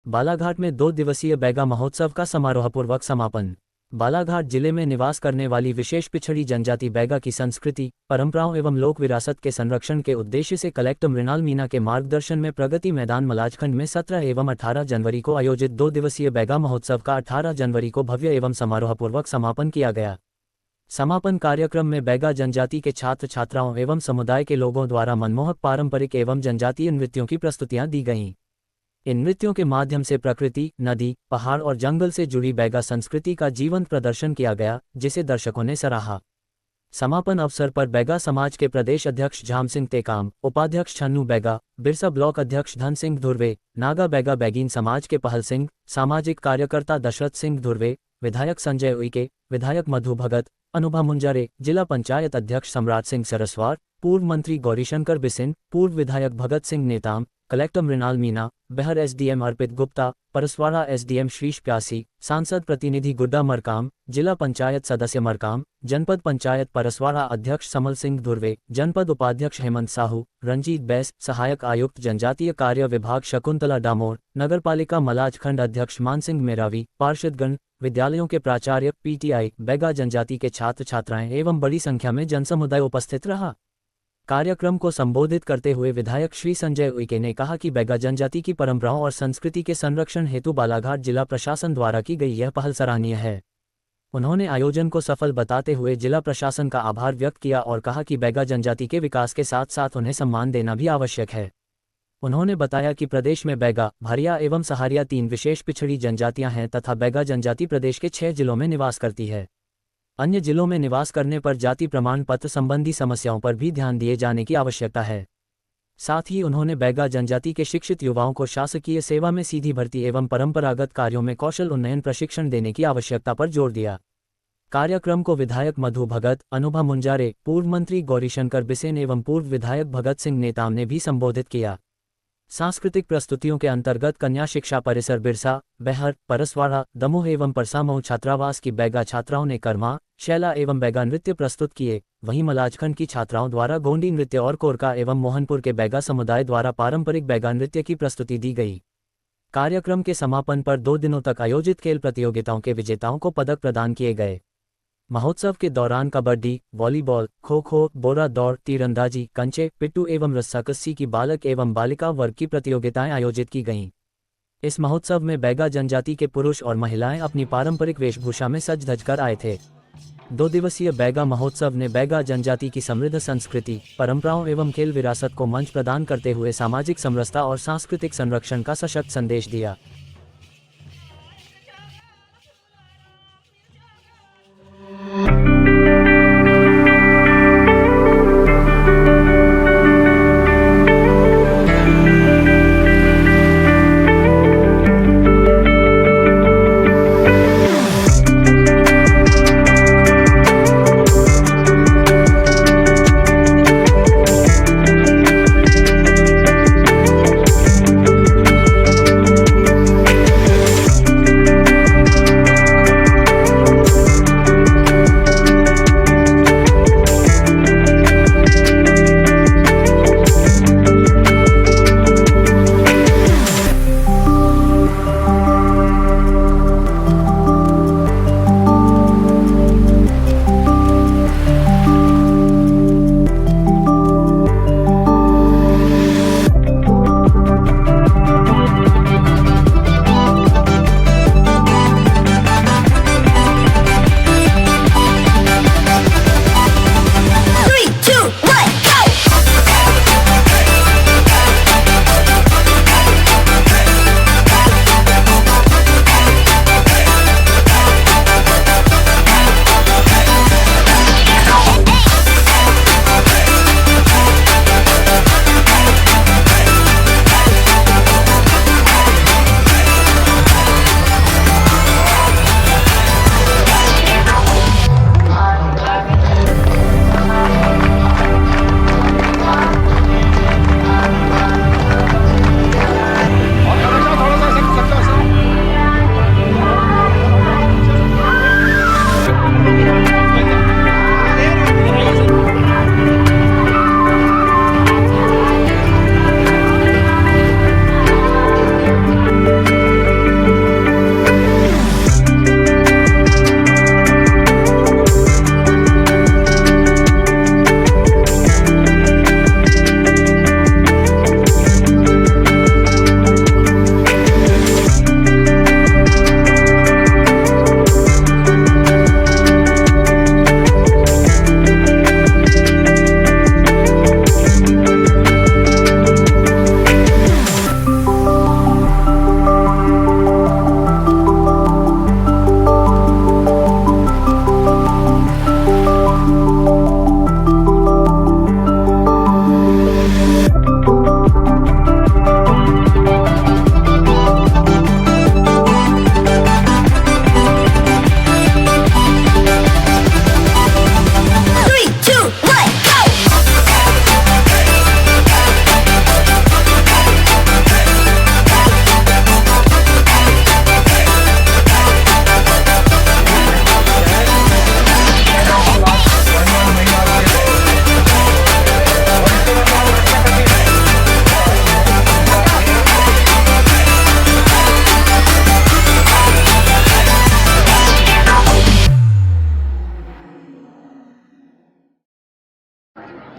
बालाघाट में 2 दिवसीय बैगा महोत्सव का समारोहपूर्वक समापन। बालाघाट जिले में निवास करने वाली विशेष पिछड़ी जनजाति बैगा की संस्कृति, परंपराओं एवं लोक विरासत के संरक्षण के उद्देश्य से कलेक्टर मृणाल मीणा के मार्गदर्शन में प्रगति मैदान मलाजखंड में 17 एवं 18 जनवरी को आयोजित 2 दिवसीय बैगा महोत्सव का 18 जनवरी को भव्य एवं समारोहपूर्वक समापन किया गया। समापन कार्यक्रम में बैगा जनजाति के छात्र छात्राओं एवं समुदाय के लोगों द्वारा मनमोहक पारंपरिक एवं जनजातीय नृत्यों की प्रस्तुतियां दी गईं। इन नृत्यों के माध्यम से प्रकृति, नदी, पहाड़ और जंगल से जुड़ी बैगा संस्कृति का जीवंत प्रदर्शन किया गया, जिसे दर्शकों ने सराहा। समापन अवसर पर बैगा समाज के प्रदेश अध्यक्ष झाम सिंह टेकाम, उपाध्यक्ष छन्नू बैगा, बिरसा ब्लॉक अध्यक्ष धन सिंह धुर्वे, नागा बैगा बैगीन समाज के पहल सिंह, सामाजिक कार्यकर्ता दशरथ सिंह धुर्वे, विधायक संजय उइके, विधायक मधु भगत, अनुभा मुंजारे, जिला पंचायत अध्यक्ष सम्राट सिंह सरस्वार, पूर्व मंत्री गौरीशंकर बिसिन, पूर्व विधायक भगत सिंह नेताम, कलेक्टर मृणाल मीणा, बेहर एसडीएम अर्पित गुप्ता, परसवाड़ा एसडीएम श्रीश प्यासी, सांसद प्रतिनिधि गुड्डा मरकाम, जिला पंचायत सदस्य मरकाम, जनपद पंचायत परसवाड़ा अध्यक्ष समल सिंह धुर्वे, जनपद उपाध्यक्ष हेमंत साहू, रंजीत बैस, सहायक आयुक्त जनजातीय कार्य विभाग शकुंतला डामोर, नगरपालिका मलाजखंड अध्यक्ष मानसिंह मेरावी, पार्षदगण, विद्यालयों के प्राचार्य, पीटीआई, बैगा जनजाति के छात्र छात्राएं एवं बड़ी संख्या में जनसमुदाय उपस्थित रहा। कार्यक्रम को संबोधित करते हुए विधायक श्री संजय उइके ने कहा कि बैगा जनजाति की परंपराओं और संस्कृति के संरक्षण हेतु बालाघाट जिला प्रशासन द्वारा की गई यह पहल सराहनीय है। उन्होंने आयोजन को सफल बताते हुए जिला प्रशासन का आभार व्यक्त किया और कहा कि बैगा जनजाति के विकास के साथ साथ उन्हें सम्मान देना भी आवश्यक है। उन्होंने बताया कि प्रदेश में बैगा, भारिया एवं सहारिया 3 विशेष पिछड़ी जनजातियां हैं तथा बैगा जनजाति प्रदेश के 6 जिलों में निवास करती है। अन्य जिलों में निवास करने पर जाति प्रमाण पत्र संबंधी समस्याओं पर भी ध्यान दिए जाने की आवश्यकता है। साथ ही उन्होंने बैगा जनजाति के शिक्षित युवाओं को शासकीय सेवा में सीधी भर्ती एवं परंपरागत कार्यों में कौशल उन्नयन प्रशिक्षण देने की आवश्यकता पर जोर दिया। कार्यक्रम को विधायक मधु भगत, अनुभा मुंजारे, पूर्व मंत्री गौरीशंकर बिसेन एवं पूर्व विधायक भगत सिंह नेताम ने भी संबोधित किया। सांस्कृतिक प्रस्तुतियों के अंतर्गत कन्या शिक्षा परिसर बिरसा, बेहर, परसवाड़ा, दमोह एवं परसामऊ छात्रावास की बैगा छात्राओं ने कर्मा, शैला एवं बैगा नृत्य प्रस्तुत किए। वहीं मलाजखंड की छात्राओं द्वारा गोंडी नृत्य और कोरका एवं मोहनपुर के बैगा समुदाय द्वारा पारंपरिक बैगा नृत्य की प्रस्तुति दी गई। कार्यक्रम के समापन पर 2 दिनों तक आयोजित खेल प्रतियोगिताओं के विजेताओं को पदक प्रदान किए गए। महोत्सव के दौरान कबड्डी, वॉलीबॉल, खो-खो, बोरा दौड़, तीरंदाजी, कंचे, पिट्टू एवं रस्साकस्सी की बालक एवं बालिका वर्ग की प्रतियोगिताएं आयोजित की गईं। इस महोत्सव में बैगा जनजाति के पुरुष और महिलाएं अपनी पारंपरिक वेशभूषा में सज धज कर आए थे। 2 दिवसीय बैगा महोत्सव ने बैगा जनजाति की समृद्ध संस्कृति, परंपराओं एवं खेल विरासत को मंच प्रदान करते हुए सामाजिक समरसता और सांस्कृतिक संरक्षण का सशक्त संदेश दिया।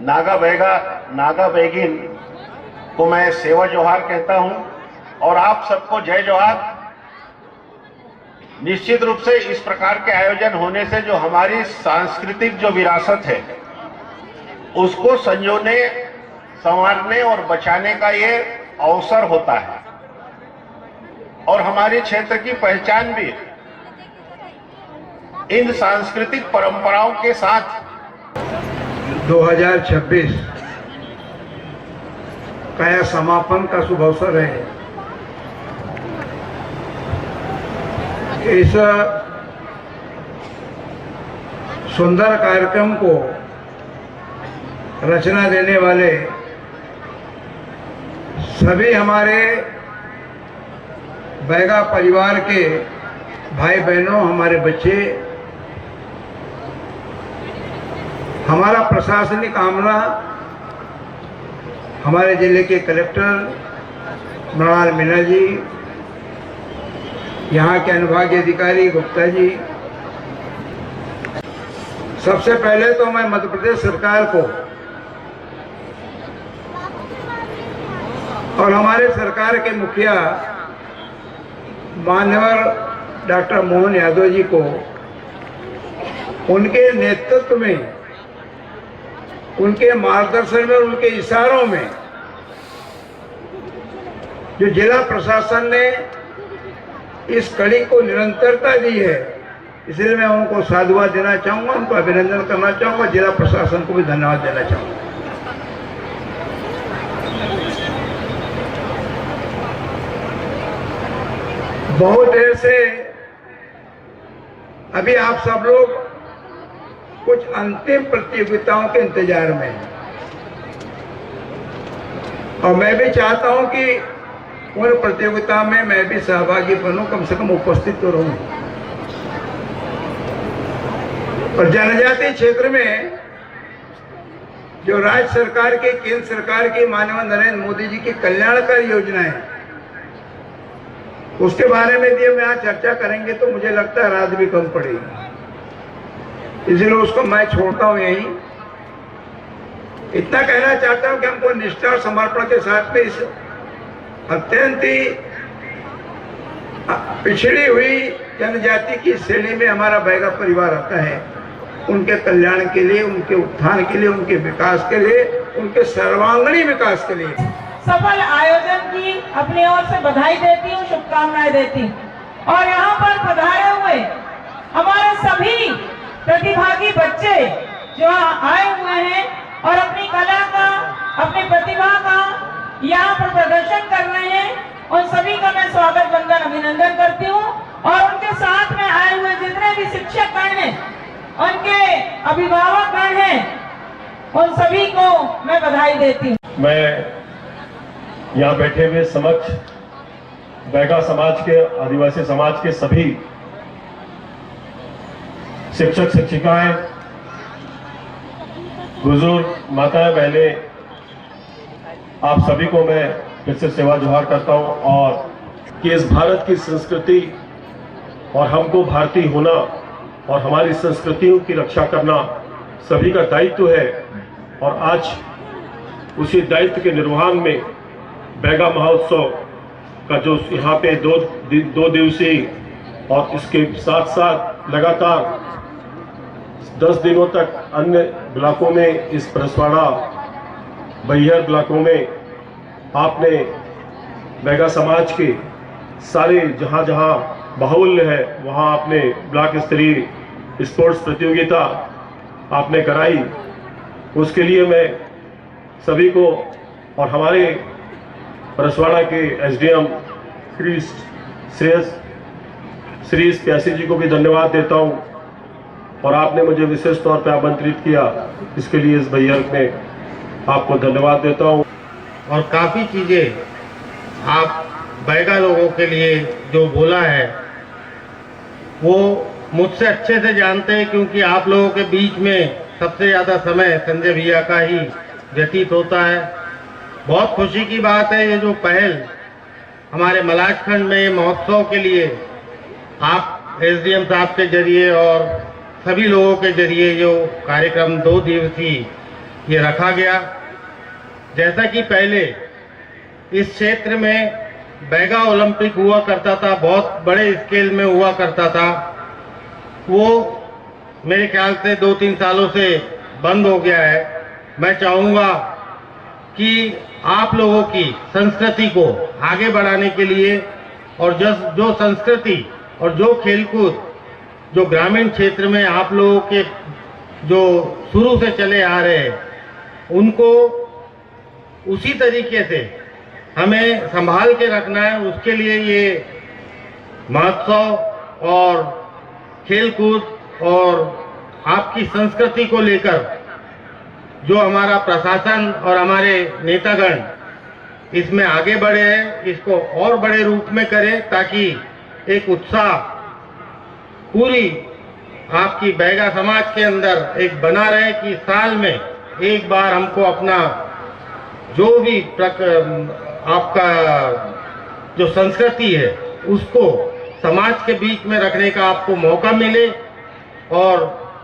नागा बैगिन को मैं सेवा जोहार कहता हूं और आप सबको जय जोहार। निश्चित रूप से इस प्रकार के आयोजन होने से जो हमारी सांस्कृतिक जो विरासत है उसको संजोने, संवारने और बचाने का ये अवसर होता है और हमारे क्षेत्र की पहचान भी इन सांस्कृतिक परंपराओं के साथ 2026 का यह समापन का शुभ अवसर है। इस सुंदर कार्यक्रम को रचना देने वाले सभी हमारे बैगा परिवार के भाई बहनों, हमारे बच्चे, हमारा प्रशासनिक आमला, हमारे जिले के कलेक्टर मृणाल मीना जी, यहाँ के अनुभागीय अधिकारी गुप्ता जी, सबसे पहले तो मैं मध्य प्रदेश सरकार को और हमारे सरकार के मुखिया मान्यवर डॉक्टर मोहन यादव जी को उनके नेतृत्व में, उनके मार्गदर्शन में, उनके इशारों में जो जिला प्रशासन ने इस कड़ी को निरंतरता दी है, इसलिए मैं उनको साधुवाद देना चाहूँगा, उनको अभिनंदन करना चाहूँगा, जिला प्रशासन को भी धन्यवाद देना चाहूँगा। बहुत देर से अभी आप सब लोग कुछ अंतिम प्रतियोगिताओं के इंतजार में हैं और मैं भी चाहता हूं कि उन प्रतियोगिता में मैं भी सहभागी बनूं, कम से कम उपस्थित तो रहूं। और जनजातीय क्षेत्र में जो राज्य सरकार की, केंद्र सरकार की, माननीय नरेंद्र मोदी जी की कल्याणकारी योजनाएं, उसके बारे में यदि हम यहाँ चर्चा करेंगे तो मुझे लगता है रात भी कम पड़ेगी, इसलिए उसको मैं छोड़ता हूँ यहीं। इतना कहना चाहता हूँ कि हमको निष्ठा और समर्पण के साथ में इस अत्यंत ही पिछड़ी हुई जनजाति की श्रेणी में हमारा बैगा परिवार आता है, उनके कल्याण के लिए, उनके उत्थान के लिए, उनके विकास के लिए, उनके सर्वांगीण विकास के लिए सफल आयोजन की अपनी ओर से बधाई देती हूँ, शुभकामनाएं देती हूँ। और यहाँ पर पधारे हुए हमारे सभी प्रतिभागी बच्चे जो आए हुए हैं और अपनी कला का, अपनी प्रतिभा का यहाँ पर प्रदर्शन कर रहे हैं, उन सभी का मैं स्वागत, वंदन, अभिनंदन करती हूँ। और उनके साथ में आए हुए जितने भी शिक्षक गण हैं, उनके अभिभावक गण हैं, उन सभी को मैं बधाई देती हूँ। मैं यहाँ बैठे हुए समक्ष बैगा समाज के, आदिवासी समाज के सभी शिक्षक शिक्षिकाएं, बुजुर्ग, माताएं, बहनें, आप सभी को मैं फिर से सेवा जोहार करता हूं और कि इस भारत की संस्कृति और हमको भारतीय होना और हमारी संस्कृतियों की रक्षा करना सभी का दायित्व है। और आज उसी दायित्व के निर्वहन में बैगा महोत्सव का जो यहाँ पे दो दिवसीय और इसके साथ साथ लगातार 10 दिनों तक अन्य ब्लॉकों में, इस परसवाड़ा, बैहर ब्लॉकों में आपने बैगा समाज के सारे जहाँ जहाँ बाहुल्य है वहाँ आपने ब्लॉक स्तरीय स्पोर्ट्स प्रतियोगिता आपने कराई। उसके लिए मैं सभी को और हमारे परसवाड़ा के एसडीएम श्री प्यासी जी को भी धन्यवाद देता हूं और आपने मुझे विशेष तौर पर आमंत्रित किया, इसके लिए इस बैहर में आपको धन्यवाद देता हूं। और काफ़ी चीज़ें आप बैगा लोगों के लिए जो बोला है वो मुझसे अच्छे से जानते हैं, क्योंकि आप लोगों के बीच में सबसे ज़्यादा समय संजय भैया का ही व्यतीत होता है। बहुत खुशी की बात है, ये जो पहल हमारे मलाजखंड में महोत्सव के लिए आप एसडीएम साहब के जरिए और सभी लोगों के जरिए जो कार्यक्रम 2 दिवसीय ये रखा गया। जैसा कि पहले इस क्षेत्र में बैगा ओलंपिक हुआ करता था, बहुत बड़े स्केल में हुआ करता था, वो मेरे ख्याल से 2-3 सालों से बंद हो गया है। मैं चाहूँगा कि आप लोगों की संस्कृति को आगे बढ़ाने के लिए और जो संस्कृति और जो खेलकूद जो ग्रामीण क्षेत्र में आप लोगों के जो शुरू से चले आ रहे हैं, उनको उसी तरीके से हमें संभाल के रखना है। उसके लिए ये महोत्सव और खेलकूद और आपकी संस्कृति को लेकर जो हमारा प्रशासन और हमारे नेतागण इसमें आगे बढ़े हैं, इसको और बड़े रूप में करें, ताकि एक उत्साह पूरी आपकी बैगा समाज के अंदर एक बना रहे कि साल में एक बार हमको अपना जो भी आपका जो संस्कृति है उसको समाज के बीच में रखने का आपको मौका मिले। और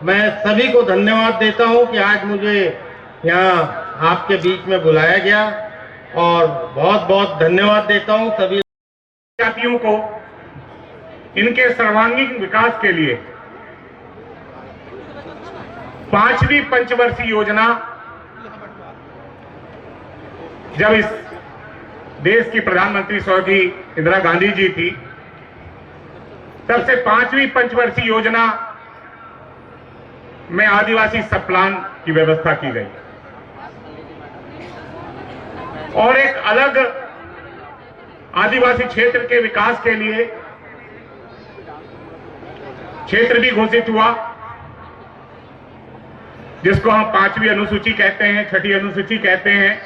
मैं सभी को धन्यवाद देता हूं कि आज मुझे यहाँ आपके बीच में बुलाया गया, और बहुत बहुत धन्यवाद देता हूं सभी जातियों को इनके सर्वांगीण विकास के लिए 5वीं पंचवर्षीय योजना जब इस देश की प्रधानमंत्री स्वर्गीय इंदिरा गांधी जी थी, तब से 5वीं पंचवर्षीय योजना में आदिवासी सब प्लान की व्यवस्था की गई और एक अलग आदिवासी क्षेत्र के विकास के लिए क्षेत्र भी घोषित हुआ, जिसको हम 5वीं अनुसूची कहते हैं, 6ठी अनुसूची कहते हैं,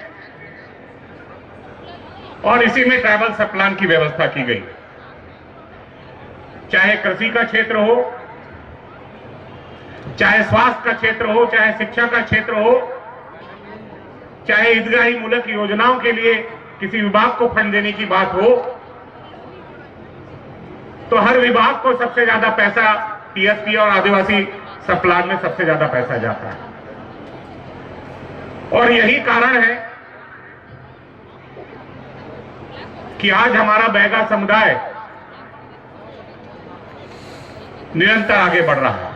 और इसी में ट्राइबल सब प्लान की व्यवस्था की गई। चाहे कृषि का क्षेत्र हो, चाहे स्वास्थ्य का क्षेत्र हो, चाहे शिक्षा का क्षेत्र हो, चाहे ईदगाही मूलक योजनाओं के लिए किसी विभाग को फंड देने की बात हो, तो हर विभाग को सबसे ज्यादा पैसा टीएसपी और आदिवासी सब प्लान में सबसे ज्यादा पैसा जाता है। और यही कारण है कि आज हमारा बैगा समुदाय निरंतर आगे बढ़ रहा है।